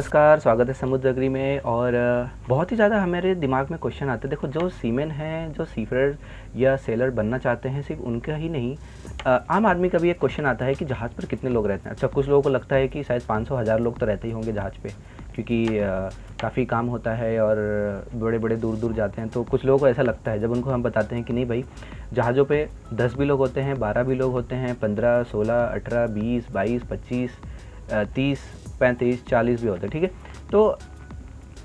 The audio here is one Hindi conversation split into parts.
नमस्कार, स्वागत है समुद्र अग्री में। और बहुत ही ज़्यादा हमारे दिमाग में क्वेश्चन आते हैं। देखो, जो सीमेन हैं, जो सीफेयर या सेलर बनना चाहते हैं, सिर्फ उनका ही नहीं, आम आदमी का भी एक क्वेश्चन आता है कि जहाज़ पर कितने लोग रहते हैं। अच्छा, कुछ लोगों को लगता है कि शायद 500-1000 लोग तो रहते ही होंगे जहाज़ पे, क्योंकि काफ़ी काम होता है और बड़े बड़े दूर दूर जाते हैं। तो कुछ लोगों को ऐसा लगता है, जब उनको हम बताते हैं कि नहीं भाई, जहाज़ों पे 10 भी लोग होते हैं, 12 भी लोग होते हैं, 15, 16, 18, 20, 22, 25, 30, 35, 40 भी होते हैं। ठीक है, तो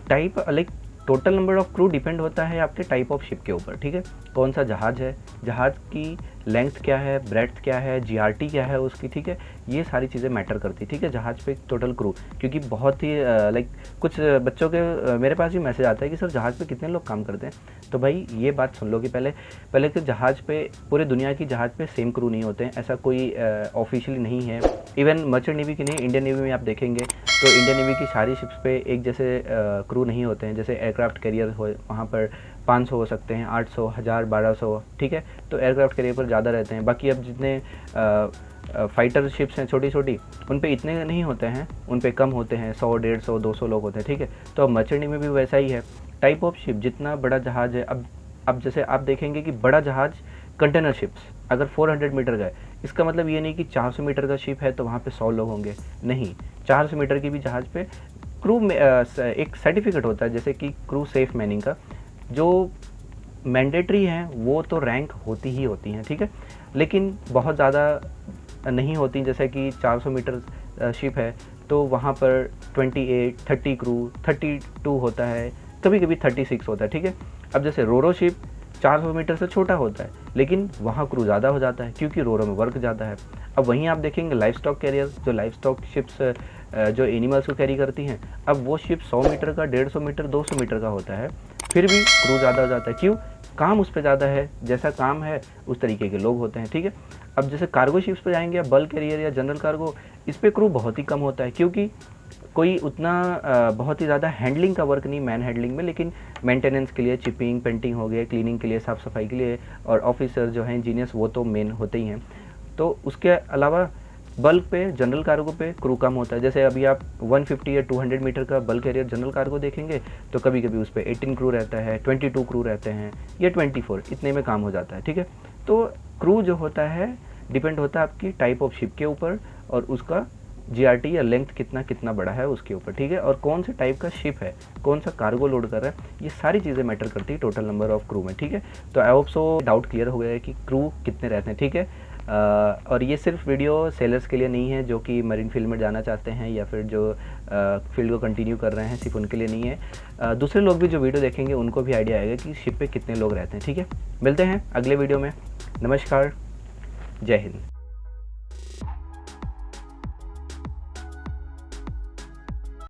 type like total number of crew depend होता है आपके टाइप ऑफ शिप के ऊपर। ठीक है, कौन सा जहाज़ है, जहाज़ की लेंथ क्या है, ब्रेड्थ क्या है, जीआरटी क्या है उसकी। ठीक है, ये सारी चीज़ें मैटर करती है। ठीक है, जहाज़ पे टोटल क्रू, क्योंकि बहुत ही लाइक कुछ बच्चों के मेरे पास भी मैसेज आता है कि सर जहाज़ पे कितने लोग काम करते हैं। तो भाई ये बात सुन लो कि पहले कि जहाज़ पे, पूरे दुनिया की जहाज़ पे सेम क्रू नहीं होते हैं, ऐसा कोई ऑफिशियली नहीं है। इवन मर्चेंट नेवी की नहीं, इंडियन नेवी में आप देखेंगे तो इंडियन नेवी की सारी शिप्स पे एक जैसे क्रू नहीं होते हैं। जैसे एयरक्राफ्ट कैरियर हो, वहाँ पर 500 हो सकते हैं, 800, 1000, 1200। ठीक है, तो एयरक्राफ्ट कैरियर पर ज़्यादा रहते हैं। बाकी अब जितने फाइटर शिप्स हैं छोटी छोटी, उन पे इतने नहीं होते हैं, उन पे कम होते हैं, 100, 150, 200 लोग होते हैं। ठीक है, तो अब मर्चेंट नेवी में भी वैसा ही है। टाइप ऑफ शिप, जितना बड़ा जहाज़ है, अब जैसे आप देखेंगे कि बड़ा जहाज़ कंटेनर शिप्स अगर 400 मीटर का है, इसका मतलब ये नहीं कि 400 मीटर का शिप है तो वहाँ पे 100 लोग होंगे। नहीं, 400 मीटर की भी जहाज़ पे क्रू में एक सर्टिफिकेट होता है, जैसे कि क्रू सेफ मैनिंग का, जो मैंडेटरी हैं वो तो रैंक होती ही होती हैं। ठीक है, लेकिन बहुत ज़्यादा नहीं होती। जैसे कि 400 मीटर शिप है तो वहाँ पर 28, 30 क्रू, 32 होता है, कभी कभी 36 होता है। ठीक है, अब जैसे रोरो शिप 400 मीटर से छोटा होता है, लेकिन वहाँ क्रू ज़्यादा हो जाता है क्योंकि रोरो में वर्क ज़्यादा है। अब वहीं आप देखेंगे लाइफ स्टॉक कैरियर, जो लाइफ स्टॉक शिप्स जो एनिमल्स को कैरी करती हैं, अब वो शिप 100 मीटर का, 150 मीटर, 200 मीटर का होता है, फिर भी क्रू ज़्यादा हो जाता है। क्यों? काम उस पर ज़्यादा है, जैसा काम है उस तरीके के लोग होते हैं। ठीक है, अब जैसे कार्गो शिप्स पे जाएंगे, या बल्क कैरियर या जनरल कार्गो, इस पर क्रू बहुत ही कम होता है, क्योंकि कोई उतना बहुत ही ज़्यादा हैंडलिंग का वर्क नहीं, मैन हैंडलिंग में, लेकिन मेंटेनेंस के लिए, चिपिंग, पेंटिंग हो गए, क्लीनिंग के लिए, साफ़ सफाई के लिए, और ऑफिसर जो हैं, इंजीनियर्स, वो तो मेन होते ही हैं। तो उसके अलावा बल्क पे, जनरल कार्गो पे क्रू कम होता है। जैसे अभी आप 150 या 200 मीटर का बल्क कैरियर जनरल कार्गो देखेंगे तो कभी कभी उस पर 18 क्रू रहता है, 22 क्रू रहते हैं, या 24, इतने में काम हो जाता है। ठीक है, तो क्रू जो होता है डिपेंड होता है आपकी टाइप ऑफ शिप के ऊपर, और उसका जीआरटी या लेंथ कितना बड़ा है उसके ऊपर। ठीक है, और कौन से टाइप का शिप है, कौन सा कार्गो लोड कर रहा है, ये सारी चीज़ें मैटर करती है टोटल नंबर ऑफ क्रू में। ठीक है, तो I hope so doubt clear हो गया है कि क्रू कितने रहते हैं। ठीक है, और ये सिर्फ वीडियो सेलर्स के लिए नहीं है जो कि मरीन फील्ड में जाना चाहते हैं, या फिर जो फील्ड को कंटिन्यू कर रहे हैं, सिर्फ उनके लिए नहीं है। दूसरे लोग भी जो वीडियो देखेंगे उनको भी आइडिया आएगा कि शिप पे कितने लोग रहते हैं। ठीक है, मिलते हैं अगले वीडियो में। नमस्कार, जय हिंद।